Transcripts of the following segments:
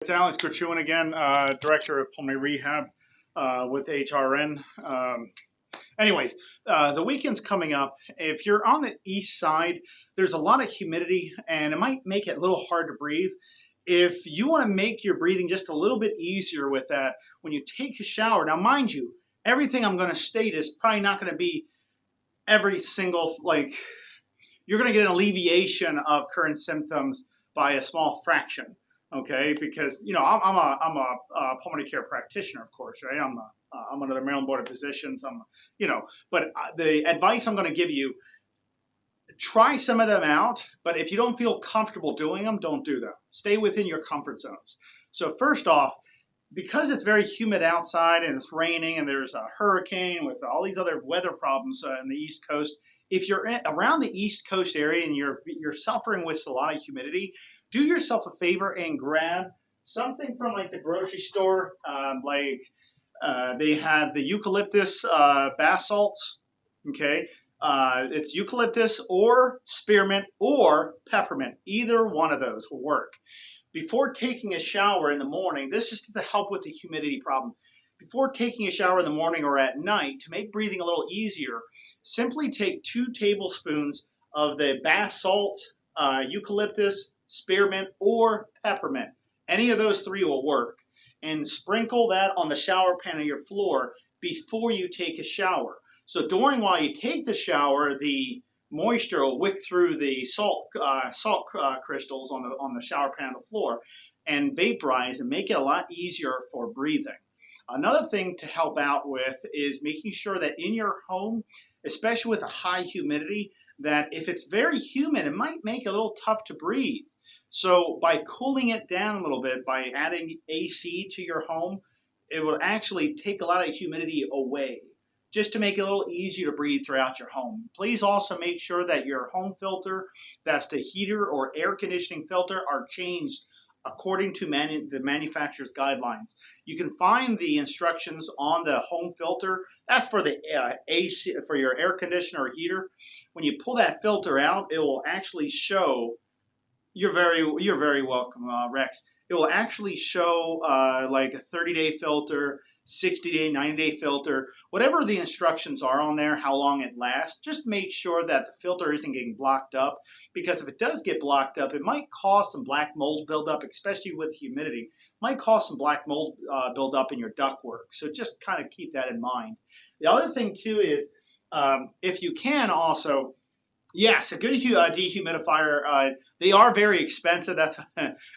It's Alex Grichuhin again, Director of Pulmonary Rehab with HRN. The weekend's coming up. If you're on the east side, there's a lot of humidity and it might make it a little hard to breathe. If you want to make your breathing just a little bit easier with that, when you take a shower, now mind you, everything I'm going to state is probably not going to be every single, you're going to get an alleviation of current symptoms by a small fraction. Okay, because I'm a pulmonary care practitioner, of course, right? I'm under the Maryland Board of Physicians. But the advice I'm going to give you, try some of them out. But if you don't feel comfortable doing them, don't do them. Stay within your comfort zones. So first off, because it's very humid outside and it's raining and there's a hurricane with all these other weather problems in the East Coast, if you're around the East Coast area and you're suffering with a lot of humidity, do yourself a favor and grab something from like the grocery store. They have the eucalyptus bath salts. Okay, it's eucalyptus or spearmint or peppermint. Either one of those will work. Before taking a shower in the morning, this is to help with the humidity problem. Before taking a shower in the morning or at night, to make breathing a little easier, simply take 2 tablespoons of the bath salt, eucalyptus, spearmint, or peppermint. Any of those 3 will work. And sprinkle that on the shower pan of your floor before you take a shower. So while you take the shower, the moisture will wick through the salt crystals on the shower pan on the floor and vaporize and make it a lot easier for breathing. Another thing to help out with is making sure that in your home, especially with a high humidity, that if it's very humid, it might make it a little tough to breathe. So by cooling it down a little bit, by adding AC to your home, it will actually take a lot of humidity away, just to make it a little easier to breathe throughout your home. Please also make sure that your home filter, that's the heater or air conditioning filter, are changed according to the manufacturer's guidelines. You can find the instructions on the home filter. That's for the AC, for your air conditioner or heater. When you pull that filter out, it will actually show, you're very welcome, Rex. It will actually show like a 30-day filter, 60-day, 90-day filter, whatever the instructions are on there, how long it lasts. Just make sure that the filter isn't getting blocked up, because if it does get blocked up, it might cause some black mold buildup, especially with humidity. It might cause some black mold buildup in your ductwork. So just kind of keep that in mind. The other thing too is, if you can also, yes, a good dehumidifier. They are very expensive. That's,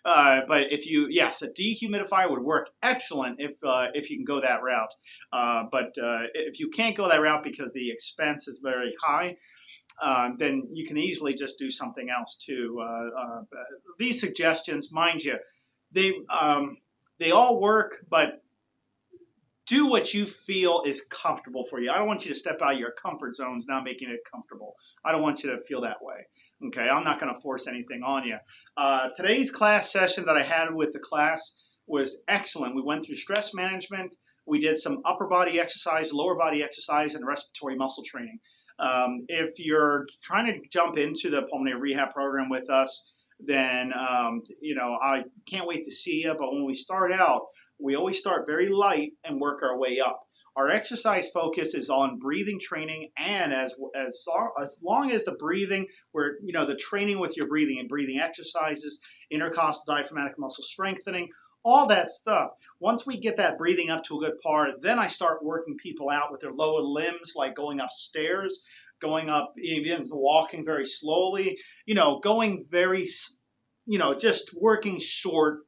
but yes, a dehumidifier would work excellent if you can go that route. But if you can't go that route because the expense is very high, then you can easily just do something else too. These suggestions, mind you, they all work, but do what you feel is comfortable for you. I don't want you to step out of your comfort zones now making it comfortable. I don't want you to feel that way. Okay, I'm not going to force anything on you. Today's class session that I had with the class was excellent. We went through stress management. We did some upper body exercise, lower body exercise, and respiratory muscle training. If you're trying to jump into the pulmonary rehab program with us, then I can't wait to see you. But when we start out, we always start very light and work our way up. Our exercise focus is on breathing training, and as long as the breathing, the training with your breathing and breathing exercises, intercostal diaphragmatic muscle strengthening, all that stuff. Once we get that breathing up to a good part, then I start working people out with their lower limbs, like going upstairs, going up, even walking very slowly, going very, just working short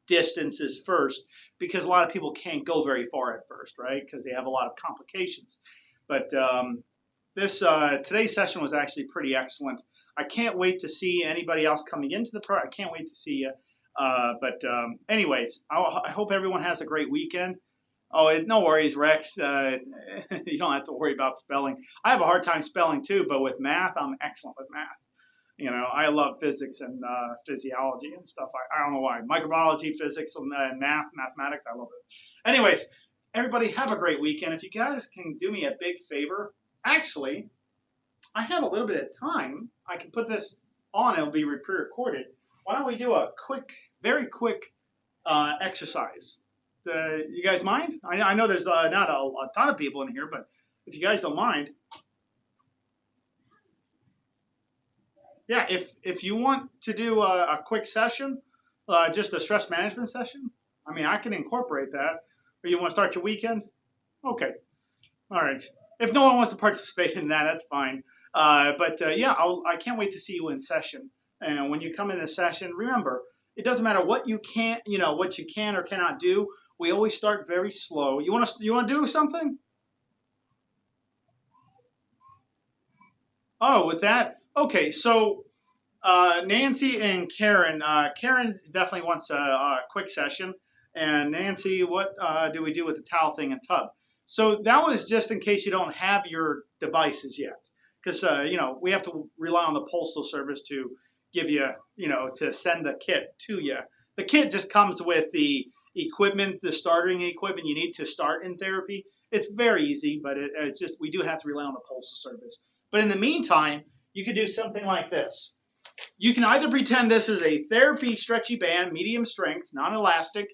distances first, because a lot of people can't go very far at first, right? Because they have a lot of complications. But today's session was actually pretty excellent. I can't wait to see anybody else coming into the program. I can't wait to see you. Anyways, I hope everyone has a great weekend. Oh, no worries, Rex. You don't have to worry about spelling. I have a hard time spelling too, but with math, I'm excellent with math. I love physics and physiology and stuff. I don't know why. Microbiology, physics, and mathematics, I love it. Anyways, everybody have a great weekend. If you guys can do me a big favor, actually, I have a little bit of time. I can put this on. It'll be pre-recorded. Why don't we do a very quick exercise. You guys mind? I know there's not a ton of people in here, but if you guys don't mind, yeah, if you want to do a quick session, just a stress management session, I mean, I can incorporate that. Or you want to start your weekend? Okay, all right. If no one wants to participate in that, that's fine. But yeah, I can't wait to see you in session. And when you come in the session, remember, it doesn't matter what you can't, what you can or cannot do. We always start very slow. You want to do something? Oh, with that, okay. So Nancy and Karen. Karen definitely wants a quick session. And Nancy, what do we do with the towel thing and tub? So that was just in case you don't have your devices yet. Because, we have to rely on the Postal Service to give you, to send the kit to you. The kit just comes with the equipment, the starting equipment you need to start in therapy. It's very easy, but it's just, we do have to rely on the Postal Service. But in the meantime, you could do something like this. You can either pretend this is a therapy stretchy band, medium strength, non-elastic,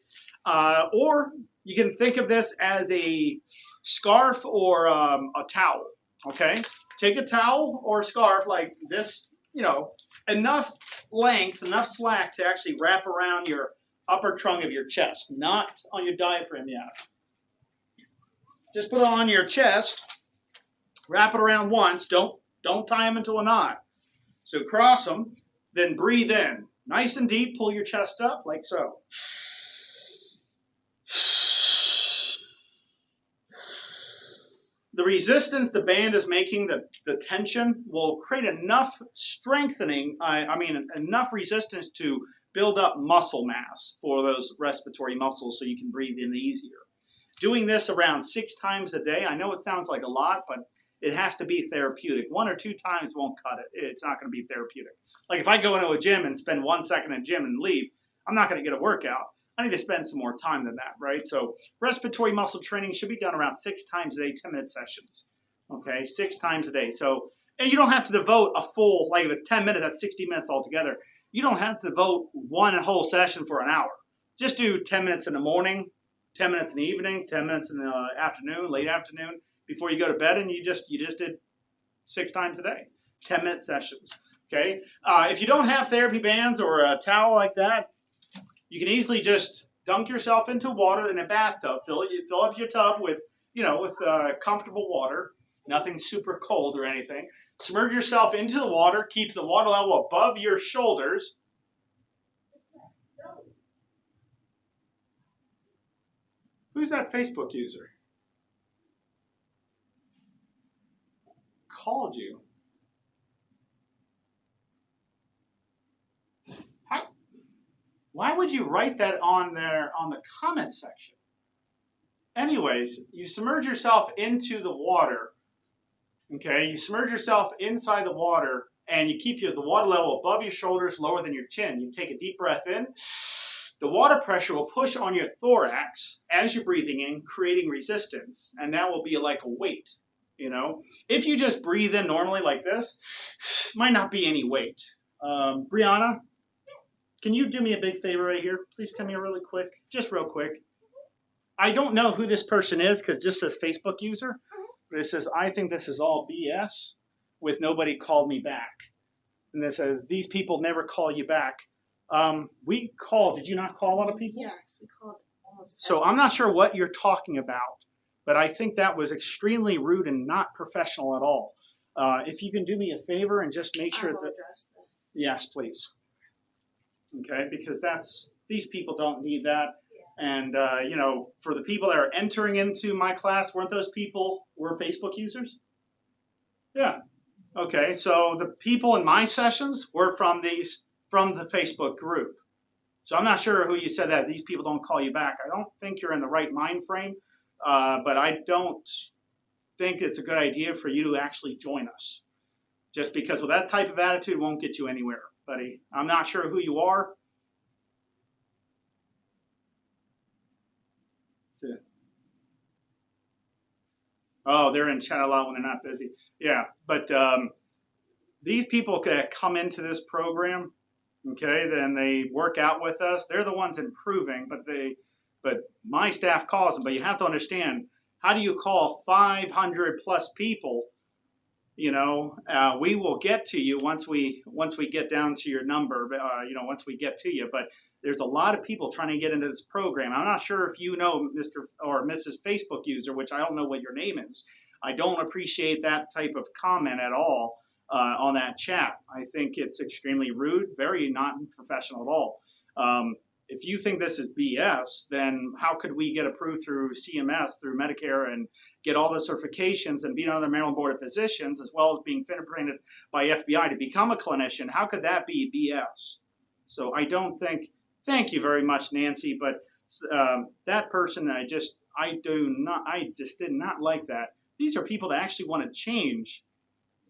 or you can think of this as a scarf or a towel, okay? Take a towel or a scarf like this, enough length, enough slack to actually wrap around your upper trunk of your chest, not on your diaphragm yet. Just put it on your chest, wrap it around once, don't tie them into a knot. So cross them, then breathe in. Nice and deep, pull your chest up like so. The resistance the band is making, the tension, will create enough strengthening, enough resistance to build up muscle mass for those respiratory muscles so you can breathe in easier. Doing this around 6 times a day, I know it sounds like a lot, but it has to be therapeutic. 1 or 2 times won't cut it. It's not going to be therapeutic. Like if I go into a gym and spend 1 second in a gym and leave, I'm not going to get a workout. I need to spend some more time than that, right? So respiratory muscle training should be done around 6 times a day, 10-minute sessions. Okay, 6 times a day. So, and you don't have to devote a full, like if it's 10 minutes, that's 60 minutes altogether. You don't have to devote one whole session for an hour. Just do 10 minutes in the morning, 10 minutes in the evening, 10 minutes in the afternoon, late afternoon, before you go to bed, and you just did 6 times a day, 10-minute sessions. Okay. If you don't have therapy bands or a towel like that, you can easily just dunk yourself into water in a bathtub. Fill up your tub with comfortable water, nothing super cold or anything. Submerge yourself into the water. Keep the water level above your shoulders. Who's that Facebook user? Called you. Why would you write that on there on the comment section? Anyways, you submerge yourself into the water. Okay, you submerge yourself inside the water, and you keep the water level above your shoulders, lower than your chin. You take a deep breath in. The water pressure will push on your thorax as you're breathing in, creating resistance, and that will be like a weight. If you just breathe in normally like this, might not be any weight. Brianna, can you do me a big favor right here? Please come here really quick, just real quick. I don't know who this person is because it just says Facebook user, but it says, I think this is all BS with nobody called me back. And it says, these people never call you back. We called, did you not call a lot of people? Yes, we called almost. So I'm not sure what you're talking about, but I think that was extremely rude and not professional at all. If you can do me a favor and just make sure I will that. address this. Yes, please. Okay, because these people don't need that. And, for the people that are entering into my class, weren't those people were Facebook users? Yeah. Okay, so the people in my sessions were from the Facebook group. So I'm not sure who you said that these people don't call you back. I don't think you're in the right mind frame, but I don't think it's a good idea for you to actually join us. Just because with that type of attitude won't get you anywhere, buddy. I'm not sure who you are. That's it. Oh, they're in chat a lot when they're not busy. Yeah, but these people that come into this program, Okay, then they work out with us. They're the ones improving, but my staff calls them. But you have to understand, how do you call 500 plus people? You know, we will get to you once we get down to your number. You know, once we get to you. But there's a lot of people trying to get into this program. I'm not sure if you know Mr. or Mrs. Facebook user, which I don't know what your name is. I don't appreciate that type of comment at all on that chat. I think it's extremely rude, very not professional at all. If you think this is BS, then how could we get approved through CMS, through Medicare, and get all the certifications and be on the Maryland Board of Physicians, as well as being fingerprinted by FBI to become a clinician? How could that be BS? So I don't think, thank you very much, Nancy, but that person, I just did not like that. These are people that actually want to change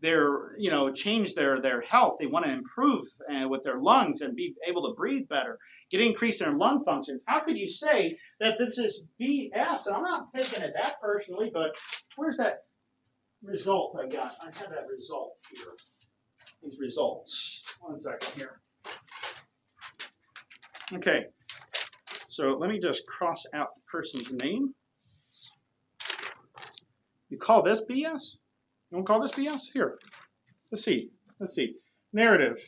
their health. They want to improve with their lungs and be able to breathe better, get increase in their lung functions. How could you say that this is BS? And I'm not taking it that personally, but where's that result I got? I have that result here. These results. 1 second here. Okay, so let me just cross out the person's name. You call this BS? You want to call this BS? Here, let's see. Narrative.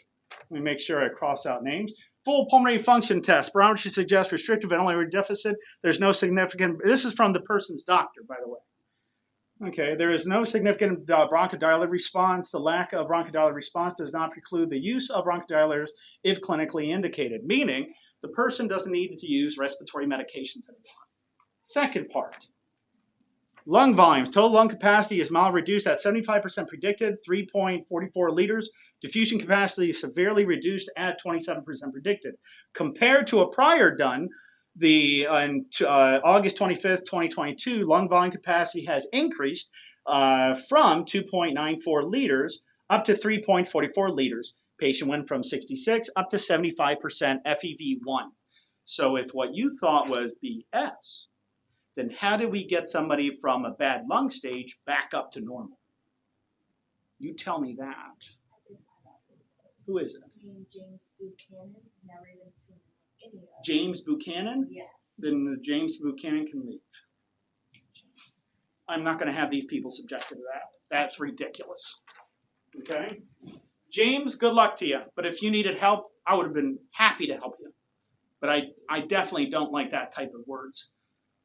Let me make sure I cross out names. Full pulmonary function test. Barometry suggests restrictive ventilator deficit. There's no significant, this is from the person's doctor, by the way. Okay, there is no significant bronchodilator response. The lack of bronchodilator response does not preclude the use of bronchodilators if clinically indicated, meaning the person doesn't need to use respiratory medications anymore. Second part. Lung volumes. Total lung capacity is mild reduced at 75% predicted, 3.44 liters. Diffusion capacity is severely reduced at 27% predicted. Compared to a prior done, on August 25th, 2022, lung volume capacity has increased from 2.94 liters up to 3.44 liters. Patient went from 66 up to 75% FEV1. So if what you thought was BS, then how do we get somebody from a bad lung stage back up to normal? You tell me that. Who is it? James Buchanan. Never even seen any of it. James Buchanan? Yes. Then James Buchanan can leave. I'm not going to have these people subjected to that. That's ridiculous. Okay? James, good luck to you. But if you needed help, I would have been happy to help you. But I definitely don't like that type of words.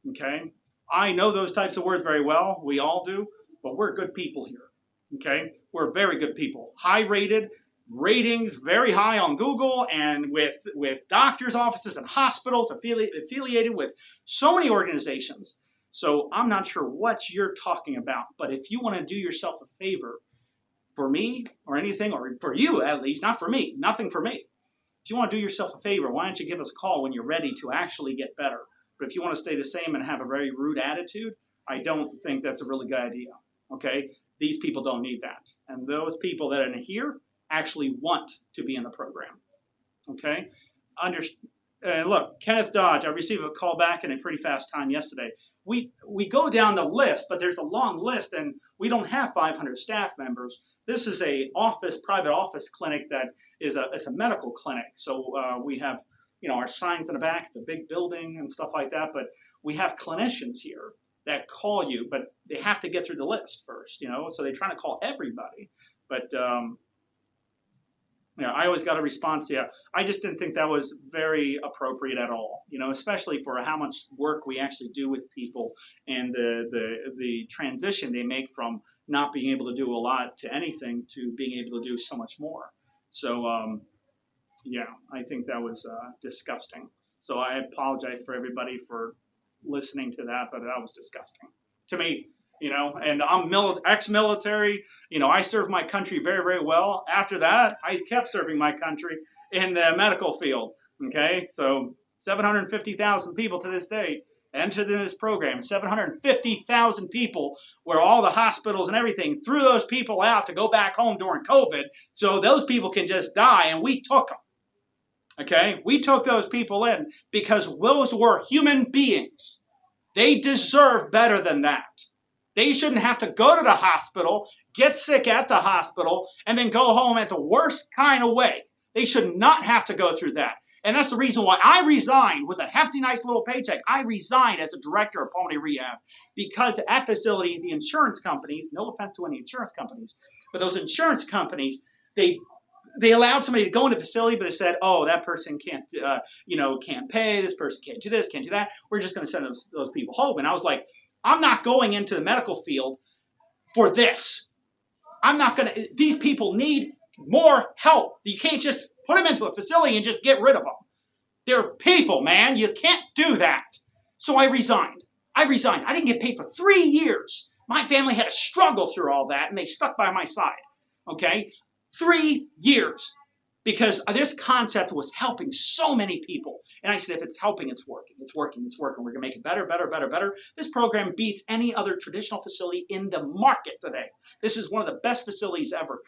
Okay, I know those types of words very well. We all do, but we're good people here. Okay, we're very good people. High rated, ratings very high on Google, and with doctors' offices and hospitals affiliated with so many organizations. So I'm not sure what you're talking about, but if you want to do yourself a favor, for me or anything, or for you at least, not for me, nothing for me. If you want to do yourself a favor, why don't you give us a call when you're ready to actually get better? But if you want to stay the same and have a very rude attitude, I don't think that's a really good idea, okay? These people don't need that. And those people that are in here actually want to be in the program, okay? Look, Kenneth Dodge, I received a call back in a pretty fast time yesterday. We go down the list, but there's a long list, and we don't have 500 staff members. This is a private office clinic that is it's a medical clinic. So we have our signs in the back, it's a big building and stuff like that, but we have clinicians here that call you, but they have to get through the list first, so they're trying to call everybody. But, I always got a response, I just didn't think that was very appropriate at all, especially for how much work we actually do with people and the transition they make from not being able to do a lot to anything to being able to do so much more. So, yeah, I think that was disgusting. So I apologize for everybody for listening to that, but that was disgusting to me, and I'm ex-military, I served my country very, very well. After that, I kept serving my country in the medical field, okay? So 750,000 people to this day entered in this program, 750,000 people where all the hospitals and everything threw those people out to go back home during COVID so those people can just die, and we took them. Okay, we took those people in because those were human beings. They deserve better than that. They shouldn't have to go to the hospital, get sick at the hospital, and then go home at the worst kind of way. They should not have to go through that. And that's the reason why I resigned with a hefty, nice little paycheck. I resigned as a director of pulmonary rehab because at that facility, the insurance companies, no offense to any insurance companies, but those insurance companies, they allowed somebody to go into the facility, but they said, oh, that person can't, can't pay. This person can't do this, can't do that. We're just going to send those people home. And I was like, I'm not going into the medical field for this. I'm not going to, these people need more help. You can't just put them into a facility and just get rid of them. They're people, man. You can't do that. So I resigned. I didn't get paid for 3 years. My family had to struggle through all that, and they stuck by my side. Okay? 3 years. Because this concept was helping so many people. And I said, if it's helping, it's working. It's working. It's working. We're going to make it better, better, better, better. This program beats any other traditional facility in the market today. This is one of the best facilities ever.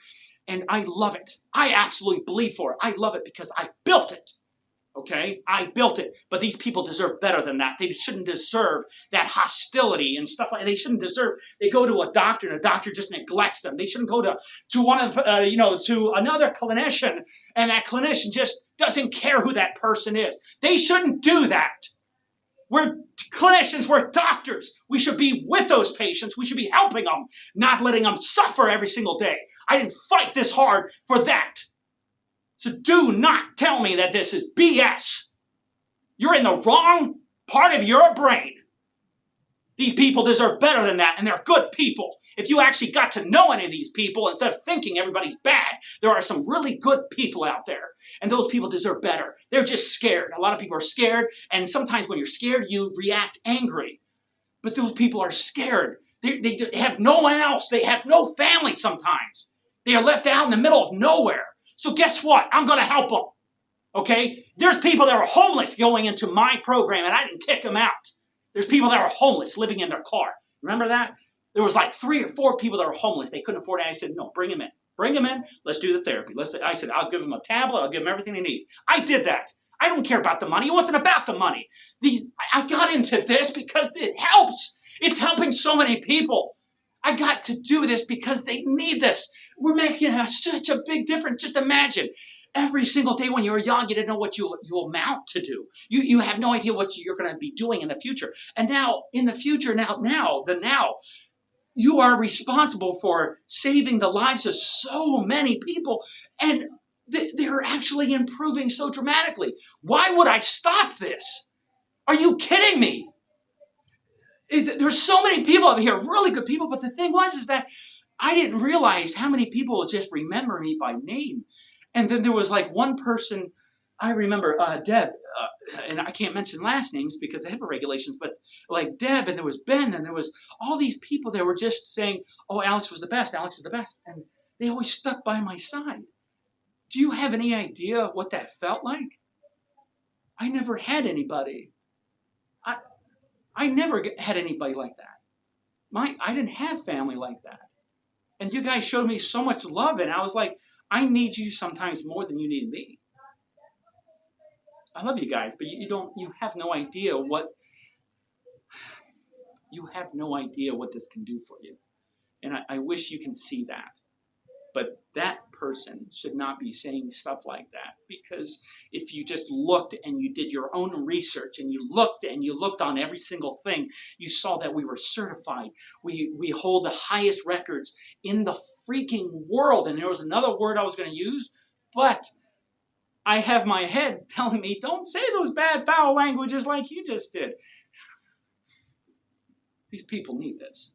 And I love it. I absolutely bleed for it. I love it because I built it. Okay? I built it. But these people deserve better than that. They shouldn't deserve that hostility and stuff like that. They shouldn't deserve, they go to a doctor and a doctor just neglects them. They shouldn't go to one of, to another clinician and that clinician just doesn't care who that person is. They shouldn't do that. We're clinicians, we're doctors. We should be with those patients. We should be helping them, not letting them suffer every single day. I didn't fight this hard for that. So do not tell me that this is BS. You're in the wrong part of your brain. These people deserve better than that, and they're good people. If you actually got to know any of these people, instead of thinking everybody's bad, there are some really good people out there, and those people deserve better. They're just scared. A lot of people are scared, and sometimes when you're scared, you react angry. But those people are scared. They have no one else. They have no family sometimes. They are left out in the middle of nowhere. So guess what? I'm going to help them. Okay? There's people that are homeless going into my program, and I didn't kick them out. There's people that are homeless living in their car. Remember that? There was like 3 or 4 people that were homeless. They couldn't afford it. I said, no, bring them in. Bring them in. Let's do the therapy. I said, I'll give them a tablet. I'll give them everything they need. I did that. I don't care about the money. It wasn't about the money. I got into this because it helps. It's helping so many people. I got to do this because they need this. We're making such a big difference. Just imagine. Every single day when you were young, you didn't know what you amount to do. You have no idea what you're going to be doing in the future. And now, in the future, now, you are responsible for saving the lives of so many people. And they're actually improving so dramatically. Why would I stop this? Are you kidding me? There's so many people over here, really good people. But the thing is that I didn't realize how many people would just remember me by name. And then there was like one person, I remember Deb, and I can't mention last names because of HIPAA regulations, but like Deb, and there was Ben, and there was all these people that were just saying, oh, Alex was the best, Alex is the best. And they always stuck by my side. Do you have any idea what that felt like? I never had anybody. I never had anybody like that. I didn't have family like that. And you guys showed me so much love, and I was like, I need you sometimes more than you need me. I love you guys, but you have no idea what this can do for you. And I wish you can see that. But that person should not be saying stuff like that, because if you just looked and you did your own research and you looked on every single thing, you saw that we were certified. We hold the highest records in the freaking world. And there was another word I was going to use, but I have my head telling me, don't say those bad, foul languages like you just did. These people need this.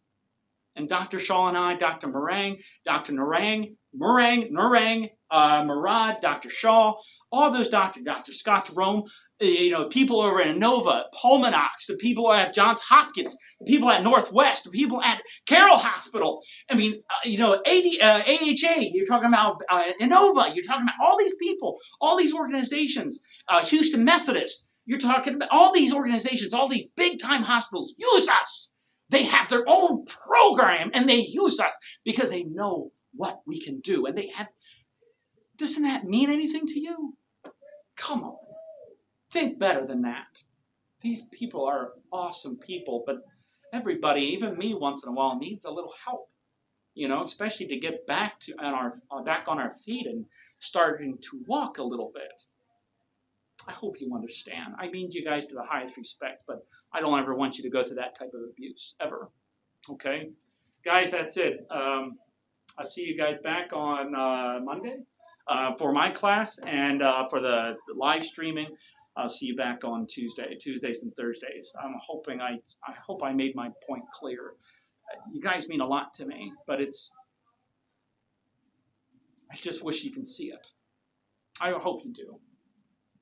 And Dr. Shaw and I, Dr. Murad, Dr. Shaw, all those doctors, Dr. Scott Jerome, people over in Nova, Pulmonox, the people at Johns Hopkins, the people at Northwest, the people at Carroll Hospital. I mean, AHA, you're talking about Innova, you're talking about all these people, all these organizations, Houston Methodist, you're talking about all these organizations, all these big-time hospitals use us. They have their own program, and they use us because they know what we can do. And doesn't that mean anything to you? Come on. Think better than that. These people are awesome people, but everybody, even me once in a while, needs a little help. especially to get back on our feet and starting to walk a little bit. I hope you understand. I mean you guys to the highest respect, but I don't ever want you to go through that type of abuse, ever. Okay? Guys, that's it. I'll see you guys back on Monday for my class, and for the live streaming. I'll see you back on Tuesdays and Thursdays. I hope I made my point clear. You guys mean a lot to me, but I just wish you can see it. I hope you do.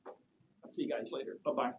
I'll see you guys later. Bye-bye.